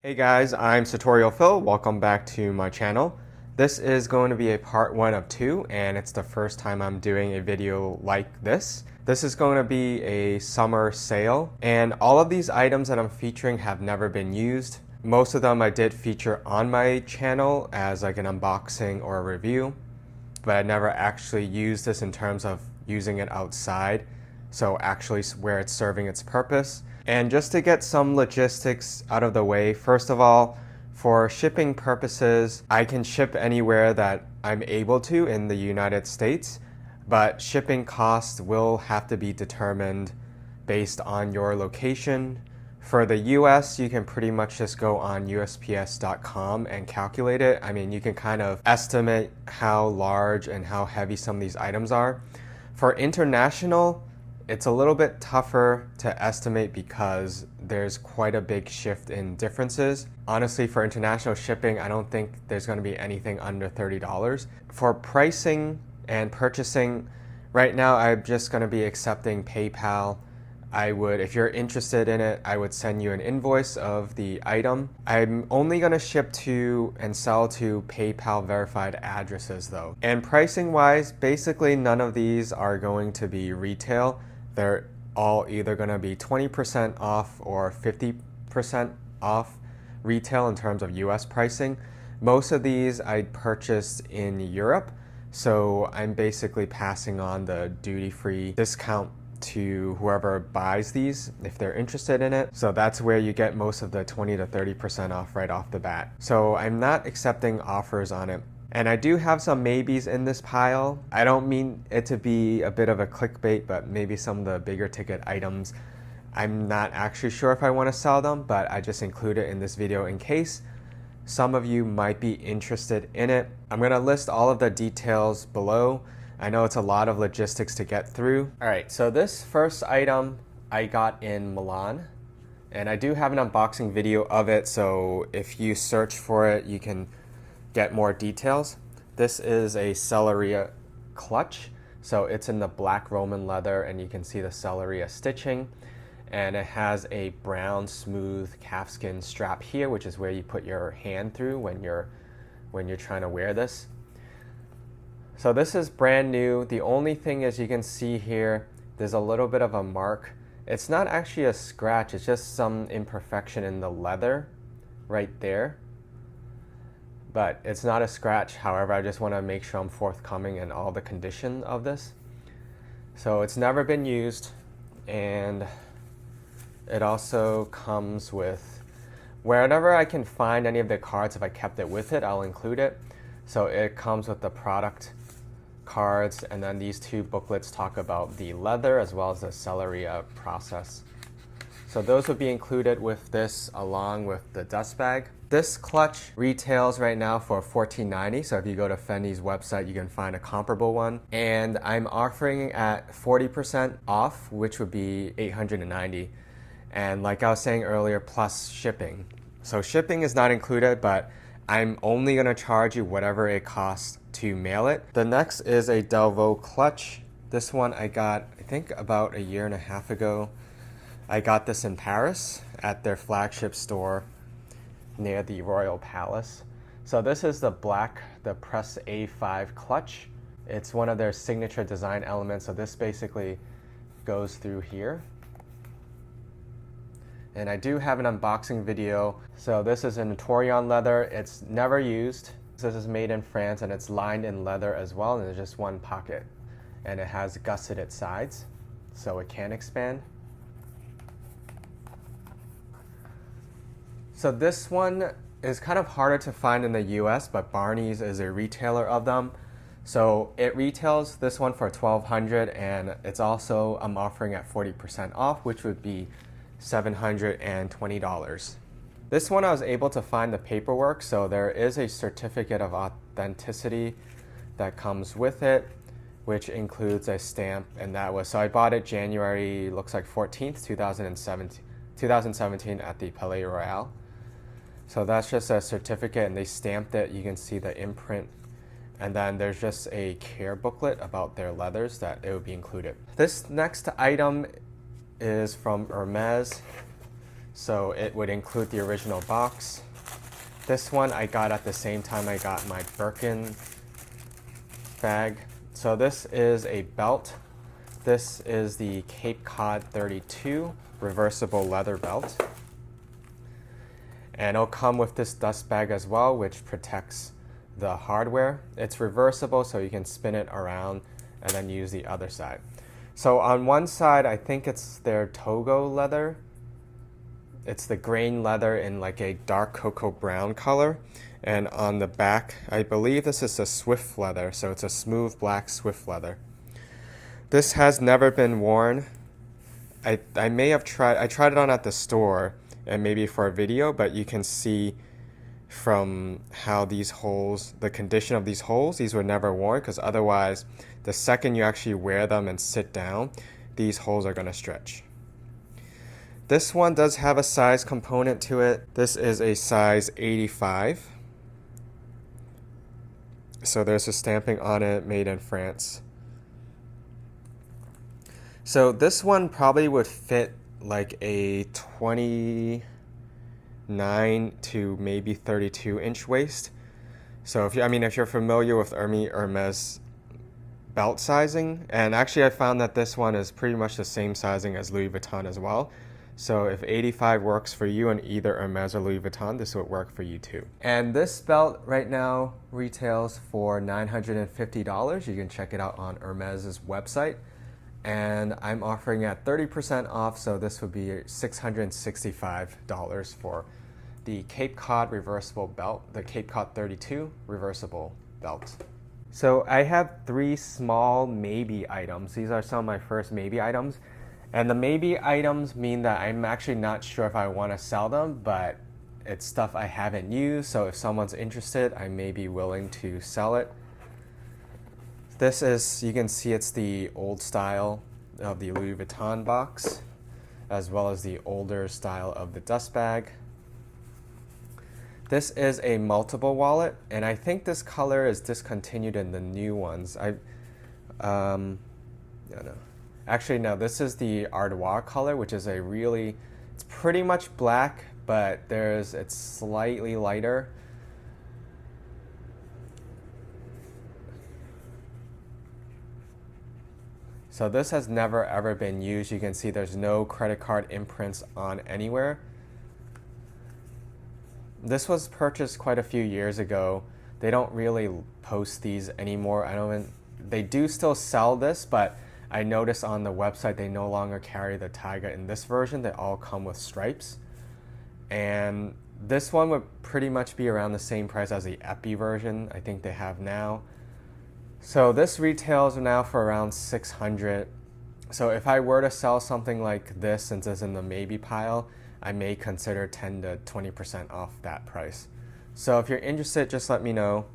Hey guys, I'm Sartorial Phil. Welcome back to my channel. This is going to be a part 1 of 2, and it's the first time I'm doing a video like this. This is going to be a summer sale, and all of these items that I'm featuring have never been used. Most of them I did feature on my channel as like an unboxing or a review, but I never actually used this in terms of using it outside, so actually where it's serving its purpose. And just to get some logistics out of the way, first of all, for shipping purposes, I can ship anywhere that I'm able to in the United States, but shipping costs will have to be determined based on your location. For the US, you can pretty much just go on USPS.com and calculate it. I mean, you can kind of estimate how large and how heavy some of these items are. For international, it's a little bit tougher to estimate because there's quite a big shift in differences. Honestly, for international shipping, I don't think there's going to be anything under $30. For pricing and purchasing, right now I'm just going to be accepting PayPal. If you're interested in it, I would send you an invoice of the item. I'm only going to ship to and sell to PayPal verified addresses though. And pricing wise, basically none of these are going to be retail. They're all either going to be 20% off or 50% off retail in terms of US pricing. Most of these I purchased in Europe, so I'm basically passing on the duty-free discount to whoever buys these if they're interested in it. So that's where you get most of the 20 to 30% off right off the bat. So I'm not accepting offers on it. And I do have some maybes in this pile. I don't mean it to be a bit of a clickbait, but maybe some of the bigger ticket items, I'm not actually sure if I want to sell them, but I just include it in this video in case some of you might be interested in it. I'm going to list all of the details below. I know it's a lot of logistics to get through. All right, so this first item I got in Milan, and I do have an unboxing video of it, so if you search for it, you can get more details. This is a Selleria clutch, so it's in the black Roman leather, and you can see the Selleria stitching, and it has a brown smooth calfskin strap here, which is where you put your hand through when you're trying to wear this. So this is brand new. The only thing is, you can see here there's a little bit of a mark. It's not actually a scratch, it's just some imperfection in the leather right there. But it's not a scratch. However, I just want to make sure I'm forthcoming in all the condition of this. So it's never been used, and it also comes with, wherever I can find any of the cards, if I kept it with it, I'll include it. So it comes with the product cards, and then these two booklets talk about the leather as well as the Selleria process. So those would be included with this along with the dust bag. This clutch retails right now for $14.90, so if you go to Fendi's website, you can find a comparable one. And I'm offering at 40% off, which would be $890. And like I was saying earlier, plus shipping. So shipping is not included, but I'm only gonna charge you whatever it costs to mail it. The next is a Delvaux clutch. This one I got, I think about a year and a half ago. I got this in Paris at their flagship store near the Royal Palace. So this is the Press A5 clutch. It's one of their signature design elements. So this basically goes through here. And I do have an unboxing video. So this is in Torion leather. It's never used. This is made in France, and it's lined in leather as well, and there's just one pocket. And it has gusseted sides, so it can expand. So this one is kind of harder to find in the US, but Barney's is a retailer of them. So it retails this one for $1,200, and it's also, I'm offering at 40% off, which would be $720. This one I was able to find the paperwork, so there is a certificate of authenticity that comes with it, which includes a stamp, and that was, so I bought it January, looks like 14th, 2017 at the Palais Royal. So that's just a certificate, and they stamped it. You can see the imprint. And then there's just a care booklet about their leathers that it would be included. This next item is from Hermès so it would include the original box. This one I got at the same time I got my Birkin bag. So this is a belt. This is the Cape Cod 32 reversible leather belt. And it'll come with this dust bag as well, which protects the hardware. It's reversible, so you can spin it around and then use the other side. So on one side, I think it's their Togo leather. It's the grain leather in like a dark cocoa brown color. And on the back, I believe this is a Swift leather, so it's a smooth black Swift leather. This has never been worn. I tried it on at the store and maybe for a video, but you can see from how these holes, the condition of these holes, these were never worn, because otherwise the second you actually wear them and sit down, these holes are going to stretch. This one does have a size component to it. This is a size 85. So there's a stamping on it, made in France. So this one probably would fit like a 29 to maybe 32 inch waist. So if you're familiar with Hermès belt sizing, and actually I found that this one is pretty much the same sizing as Louis Vuitton as well. So if 85 works for you in either Hermès or Louis Vuitton, this would work for you too. And this belt right now retails for $950. You can check it out on Hermès' website. And I'm offering at 30% off, so this would be $665 for the Cape Cod reversible belt, the Cape Cod 32 reversible belt. So I have 3 small maybe items. These are some of my first maybe items. And the maybe items mean that I'm actually not sure if I want to sell them, but it's stuff I haven't used, so if someone's interested, I may be willing to sell it. This is, you can see it's the old style of the Louis Vuitton box, as well as the older style of the dust bag. This is a multiple wallet, and I think this color is discontinued in the new ones. No. Actually, no, this is the Ardoise color, which is it's pretty much black, but it's slightly lighter. So this has never ever been used. You can see there's no credit card imprints on anywhere. This was purchased quite a few years ago. They don't really post these anymore. They do still sell this, but I noticed on the website they no longer carry the Taiga in this version. They all come with stripes. And this one would pretty much be around the same price as the Epi version I think they have now. So this retails now for around $600. So if I were to sell something like this, since it's in the maybe pile, I may consider 10 to 20% off that price. So if you're interested, just let me know.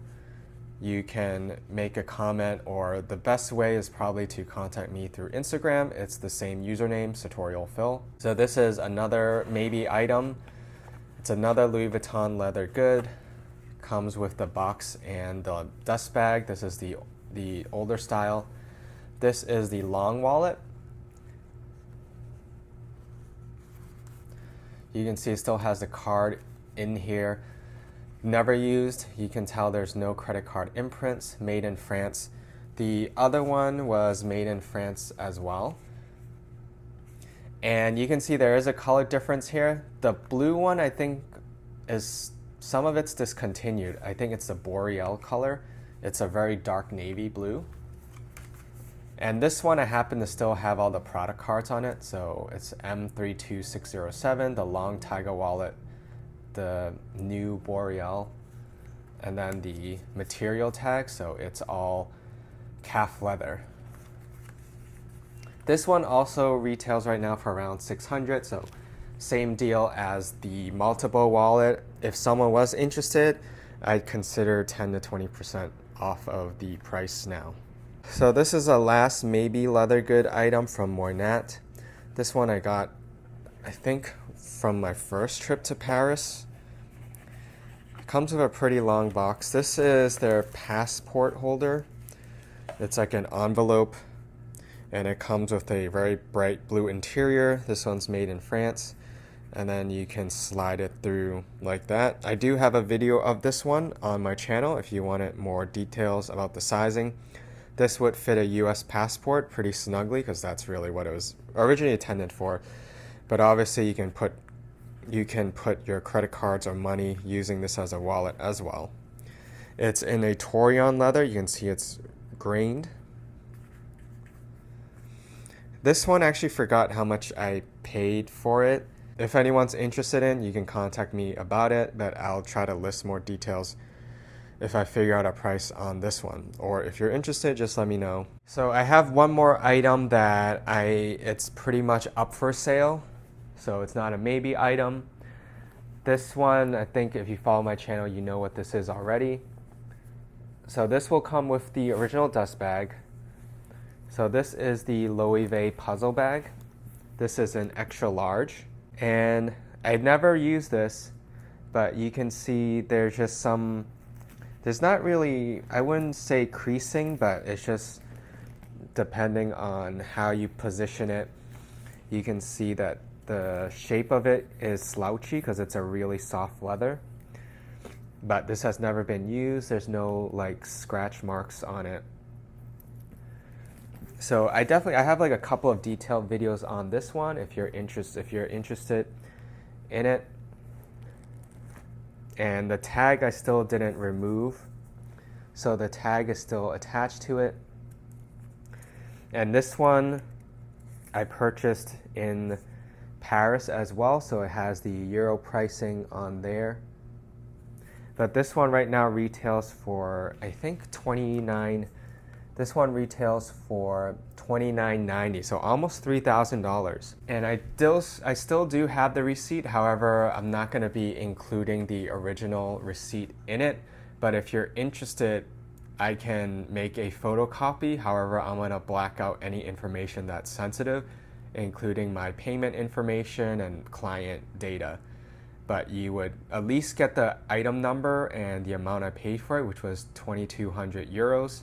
You can make a comment, or the best way is probably to contact me through Instagram. It's the same username, SartorialPhil. So this is another maybe item. It's another Louis Vuitton leather good. Comes with the box and the dust bag. This is the older style. This is the long wallet. You can see it still has the card in here. Never used. You can tell there's no credit card imprints. Made in France. The other one was made in France as well. And you can see there is a color difference here. The blue one, I think, some of it's discontinued. I think it's the Boreal color. It's a very dark navy blue. And this one, I happen to still have all the product cards on it. So it's M32607, the long Taiga wallet, the new Boreal, and then the material tag, so it's all calf leather. This one also retails right now for around $600, so same deal as the multiple wallet. If someone was interested, I'd consider 10 to 20% off of the price now. So this is a last maybe leather good item from Moynat. This one I got, I think, from my first trip to Paris. It comes with a pretty long box. This is their passport holder. It's like an envelope, and it comes with a very bright blue interior. This one's made in France. and then you can slide it through like that. I do have a video of this one on my channel if you wanted more details about the sizing. This would fit a US passport pretty snugly because that's really what it was originally intended for. But obviously you can put your credit cards or money using this as a wallet as well. It's in a Torion leather. You can see it's grained. This one, I actually forgot how much I paid for it. If anyone's interested in, you can contact me about it, but I'll try to list more details if I figure out a price on this one. Or if you're interested, just let me know. So I have one more item that it's pretty much up for sale. So it's not a maybe item. This one, I think if you follow my channel, you know what this is already. So this will come with the original dust bag. So this is the Loewe puzzle bag. This is an extra large. And I've never used this, but you can see there's just there's not really, I wouldn't say creasing, but it's just depending on how you position it. You can see that the shape of it is slouchy because it's a really soft leather. But this has never been used. There's no like scratch marks on it. So I have like a couple of detailed videos on this one if you're interested in it. And the tag I still didn't remove. So the tag is still attached to it. And this one I purchased in Paris as well, so it has the euro pricing on there. But this one right now retails for, I think, $29. This one retails for $29.90, so almost $3,000. And I still do have the receipt. However, I'm not going to be including the original receipt in it. But if you're interested, I can make a photocopy. However, I'm going to black out any information that's sensitive, including my payment information and client data. But you would at least get the item number and the amount I paid for it, which was 2,200 euros.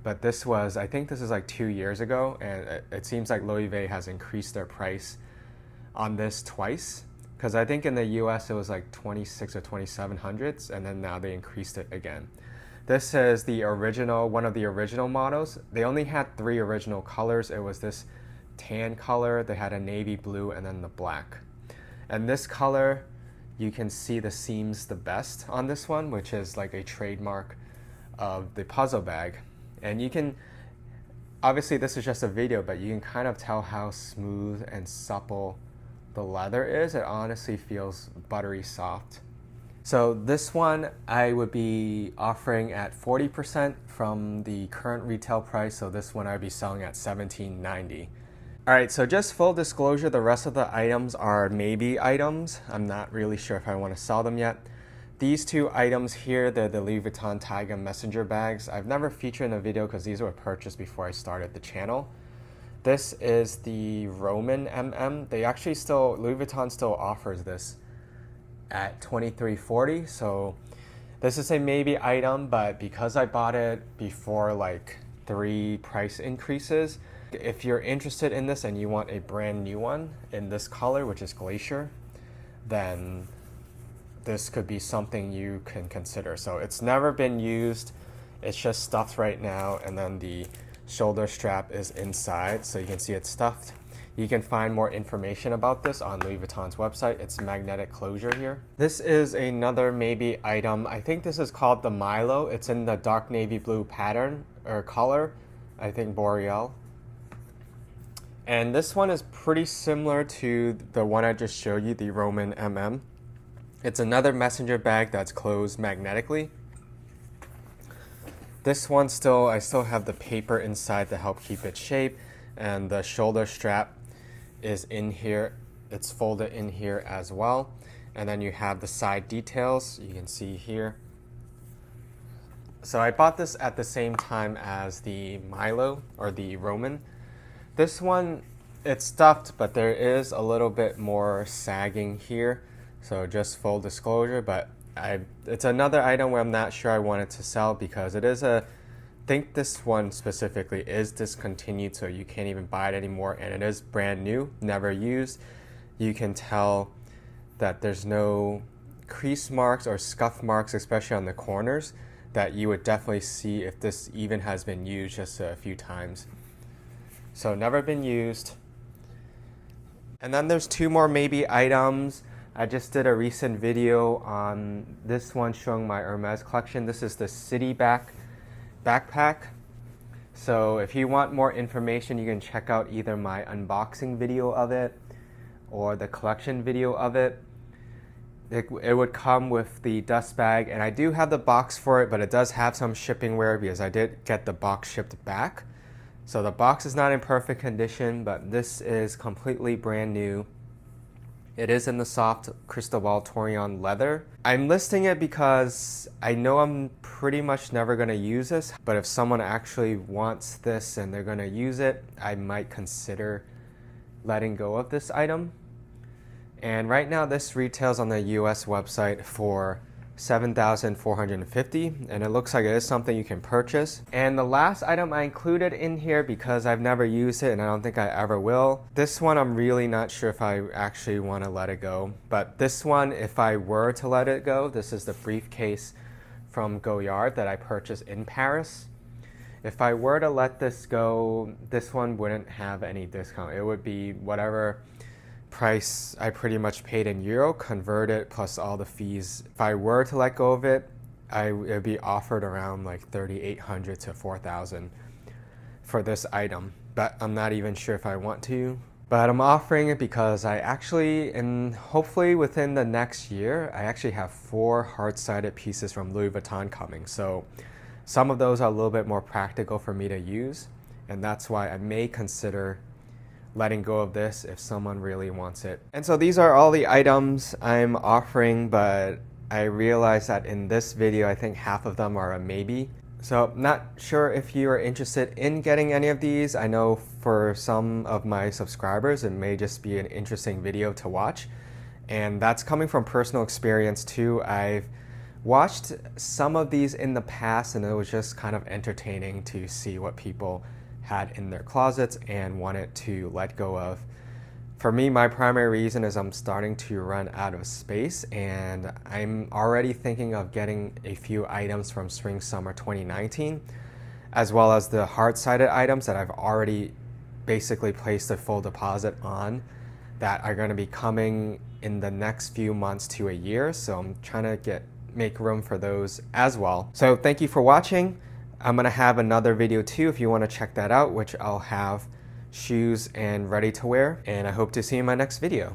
But I think this is like 2 years ago, and it seems like Loewe has increased their price on this twice. Because I think in the US it was like 2,600 or 2,700, and then now they increased it again. This is the original, one of the original models. They only had 3 original colors. It was this tan color, they had a navy blue, and then the black. And this color, you can see the seams the best on this one, which is like a trademark of the puzzle bag. And you can, obviously this is just a video, but you can kind of tell how smooth and supple the leather is. It honestly feels buttery soft. So this one I would be offering at 40% from the current retail price. So this one I'd be selling at $17.90. All right, so just full disclosure, the rest of the items are maybe items. I'm not really sure if I want to sell them yet. These 2 items here, they're the Louis Vuitton Taiga messenger bags. I've never featured in a video because these were purchased before I started the channel. This is the Roman MM. Louis Vuitton still offers this at $23.40. So this is a maybe item, but because I bought it before like 3 price increases, if you're interested in this and you want a brand new one in this color, which is Glacier, then this could be something you can consider. So it's never been used. It's just stuffed right now, and then the shoulder strap is inside, so you can see it's stuffed. You can find more information about this on Louis Vuitton's website. It's magnetic closure here. This is another maybe item. I think this is called the Milo. It's in the dark navy blue pattern or color. I think Boreal. And this one is pretty similar to the one I just showed you, the Roman MM. It's another messenger bag that's closed magnetically. This one I still have the paper inside to help keep its shape, and the shoulder strap is in here. It's folded in here as well. And then you have the side details you can see here. So I bought this at the same time as the Milo or the Roman. This one, it's stuffed, but there is a little bit more sagging here. So just full disclosure, but it's another item where I'm not sure I wanted to sell because I think this one specifically is discontinued, so you can't even buy it anymore, and it is brand new, never used. You can tell that there's no crease marks or scuff marks, especially on the corners, that you would definitely see if this even has been used just a few times. So never been used. And then there's two more maybe items. I just did a recent video on this one showing my Hermès collection. This is the Cityback backpack. So if you want more information, you can check out either my unboxing video of it or the collection video of it. It would come with the dust bag, and I do have the box for it, but it does have some shipping wear because I did get the box shipped back. So the box is not in perfect condition, but this is completely brand new. It is in the soft Cristobal Torreon leather. I'm listing it because I know I'm pretty much never going to use this, but if someone actually wants this and they're going to use it, I might consider letting go of this item. And right now this retails on the US website for $7,450, and it looks like it is something you can purchase. And the last item I included in here because I've never used it and I don't think I ever will. This one I'm really not sure if I actually want to let it go. But this one, if I were to let it go, this is the briefcase from Goyard that I purchased in Paris. If I were to let this go, this one wouldn't have any discount. It would be whatever price I pretty much paid in euro, converted plus all the fees. If I were to let go of it, it would be offered around like $3,800 to $4,000 for this item. But I'm not even sure if I want to. But I'm offering it because I actually, and hopefully within the next year, I actually have 4 hard-sided pieces from Louis Vuitton coming. So some of those are a little bit more practical for me to use, and that's why I may consider letting go of this if someone really wants it. And so these are all the items I'm offering, but I realized that in this video, I think half of them are a maybe. So not sure if you are interested in getting any of these. I know for some of my subscribers, it may just be an interesting video to watch. And that's coming from personal experience too. I've watched some of these in the past and it was just kind of entertaining to see what people had in their closets and wanted to let go of. For me, my primary reason is I'm starting to run out of space, and I'm already thinking of getting a few items from spring summer 2019, as well as the hard-sided items that I've already basically placed a full deposit on that are going to be coming in the next few months to a year. So I'm trying to make room for those as well. So thank you for watching. I'm going to have another video too if you want to check that out, which I'll have shoes and ready to wear, and I hope to see you in my next video.